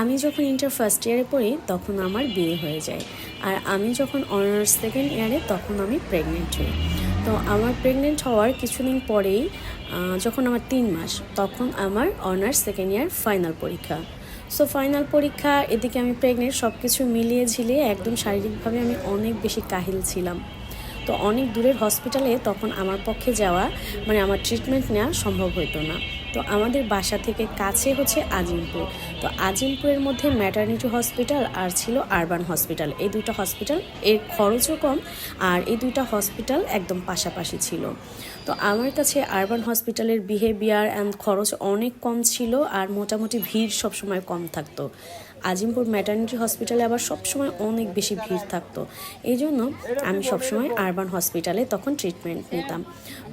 আমি যখন inter first ইয়ারে পড়ি তখন আমার বিয়ে হয়ে যায়। আর আমি যখন অনার্স সেকেন্ড ইয়ারে তখন আমি প্রেগনেন্ট হই। তো আমার প্রেগনেন্ট হওয়ার কিছুদিন পরেই যখন আমার 3 মাস তখন আমার অনার্স সেকেন্ড ইয়ার ফাইনাল পরীক্ষা। সো ফাইনাল পরীক্ষা, এদিকে আমি প্রেগনেন্ট, সব কিছু মিলিয়ে ঝিলিয়ে একদম শারীরিকভাবে আমি অনেক বেশি কাহিল ছিলাম। তো অনেক দূরের হসপিটালে তখন আমার পক্ষে যাওয়া, মানে আমার ট্রিটমেন্ট নেওয়া সম্ভব হতো না। তো আমাদের বাসা থেকে কাছে হচ্ছে আজিমপুর। তো আজিমপুরের মধ্যে ম্যাটারনিটি হসপিটাল আর ছিল আরবান হসপিটাল। এই দুইটা হসপিটাল, এর খরচও কম, আর এই দুইটা হসপিটাল একদম পাশাপাশি ছিল। তো আমার কাছে আরবান হসপিটালের বিহেভিয়ার অ্যান্ড খরচ অনেক কম ছিল, আর মোটামুটি ভিড় সবসময় কম থাকতো। আজিমপুর ম্যাটারনিটি হসপিটালে আবার সবসময় অনেক বেশি ভিড় থাকতো। এই জন্য আমি সবসময় আরবান হসপিটালে তখন ট্রিটমেন্ট নিতাম।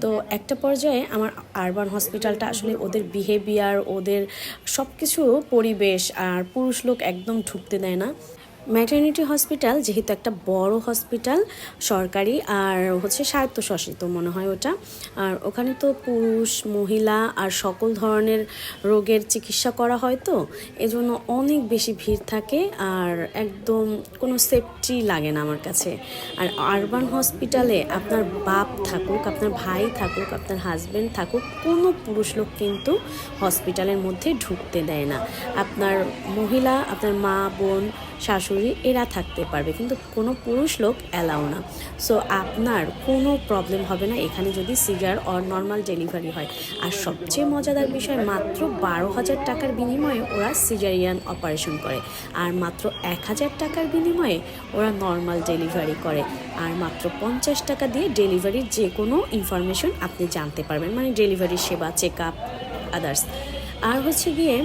তো একটা পর্যায়ে আমার আরবান হসপিটালটা আসলে ওদের বিহেভিয়ার, ওদের সব কিছু, পরিবেশ আর পুরুষ লোক একদম ঢুকতে দেয় না। ম্যাটারনিটি হসপিটাল যেহেতু একটা বড় হসপিটাল, সরকারি আর হচ্ছে স্বায়ত্তশাসিত মনে হয় ওটা, আর ওখানে তো পুরুষ মহিলা আর সকল ধরনের রোগের চিকিৎসা করা হয়। তো এজন্য অনেক বেশি ভিড় থাকে, আর একদম কোনো সেফটি লাগে না আমার কাছে। আর আরবান হসপিটালে আপনার বাপ থাকুক, আপনার ভাই থাকুক, আপনার হাজব্যান্ড থাকুক, কোনো পুরুষ লোক কিন্তু হসপিটালের মধ্যে ঢুকতে দেয় না। আপনার মহিলা, আপনার মা, বোন, শাশুড়ি এরা থাকতে পারবে, কিন্তু কোনো পুরুষ লোক অ্যালাউ না। সো আপনার কোনো প্রবলেম হবে না এখানে যদি সিজার অর নর্মাল ডেলিভারি হয়। আর সবচেয়ে মজাদার বিষয়, মাত্র 12,000 টাকার বিনিময়ে ওরা সিজারিয়ান অপারেশন করে, আর মাত্র 1,000 টাকার বিনিময়ে ওরা নর্মাল ডেলিভারি করে। আর মাত্র 50 টাকা দিয়ে ডেলিভারির যে কোনো ইনফরমেশন আপনি জানতে পারবেন, মানে ডেলিভারির সেবা, চেক আপ, আদার্স। আর হচ্ছে গিয়ে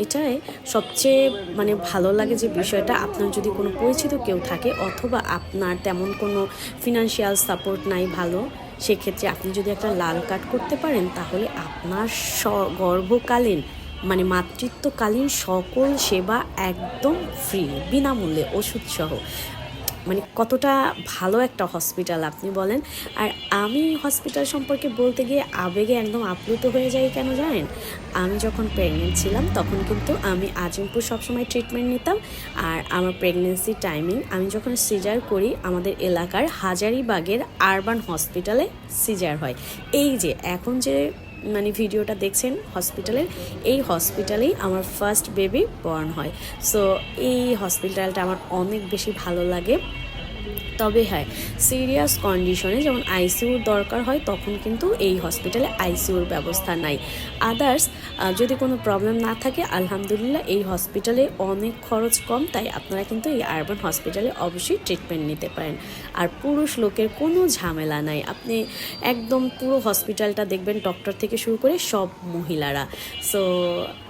এটাই সবচেয়ে মানে ভালো লাগে যে বিষয়টা, আপনার যদি কোনো পরিচিত কেউ থাকে অথবা আপনার তেমন কোনো ফিনান্সিয়াল সাপোর্ট নাই ভালো, সেক্ষেত্রে আপনি যদি একটা লাল কার্ড করতে পারেন তাহলে আপনার গর্ভকালীন মানে মাতৃত্বকালীন সকল সেবা একদম ফ্রি, বিনামূল্যে, ওষুধ সহ। মানে কতটা ভালো একটা হসপিটাল আপনি বলেন। আর আমি হসপিটাল সম্পর্কে বলতে গিয়ে আবেগে একদম আপ্লুত হয়ে যাই, কেন জানেন? আমি যখন প্রেগনেন্ট ছিলাম তখন কিন্তু আমি আজিমপুর সবসময় ট্রিটমেন্ট নিতাম। আর আমার প্রেগনেন্সি টাইমিং, আমি যখন সিজার করি আমাদের এলাকার হাজারিবাগের আরবান হসপিটালে সিজার হয়। এই যে এখন যে মানে ভিডিওটা দেখছেন হসপিটালের, এই হসপিটালেই আমার ফার্স্ট বেবি বর্ন হয়। সো এই হসপিটালটা আমার অনেক বেশি ভালো লাগে। তবে হ্যাঁ, সিরিয়াস কন্ডিশনে যেমন আইসিইউর দরকার হয় তখন কিন্তু এই হসপিটালে আইসিইউর ব্যবস্থা নাই। আদার্স যদি কোনো প্রবলেম না থাকে, আলহামদুলিল্লাহ এই হসপিটালে অনেক খরচ কম, তাই আপনারা কিন্তু এই আরবান হসপিটালে অবশ্যই ট্রিটমেন্ট নিতে পারেন। আর পুরুষ লোকের কোনো ঝামেলা নাই, আপনি একদম পুরো হসপিটালটা দেখবেন ডক্টর থেকে শুরু করে সব মহিলারা। সো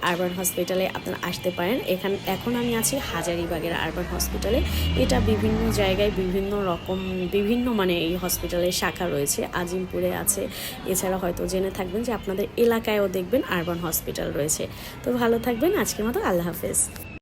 আরবান হসপিটালে আপনারা আসতে পারেন। এখন আমি আছি হাজারিবাগের আরবান হসপিটালে। এটা বিভিন্ন জায়গায় বিভিন্ন মানে এই হসপিটালের শাখা রয়েছে, আজিমপুরে আছে, এছাড়া হয়তো জেনে থাকবেন যে আপনাদের এলাকায়ও দেখবেন আরবান হসপিটাল রয়েছে। তো ভালো থাকবেন, আজকের মতো আল্লাহ হাফেজ।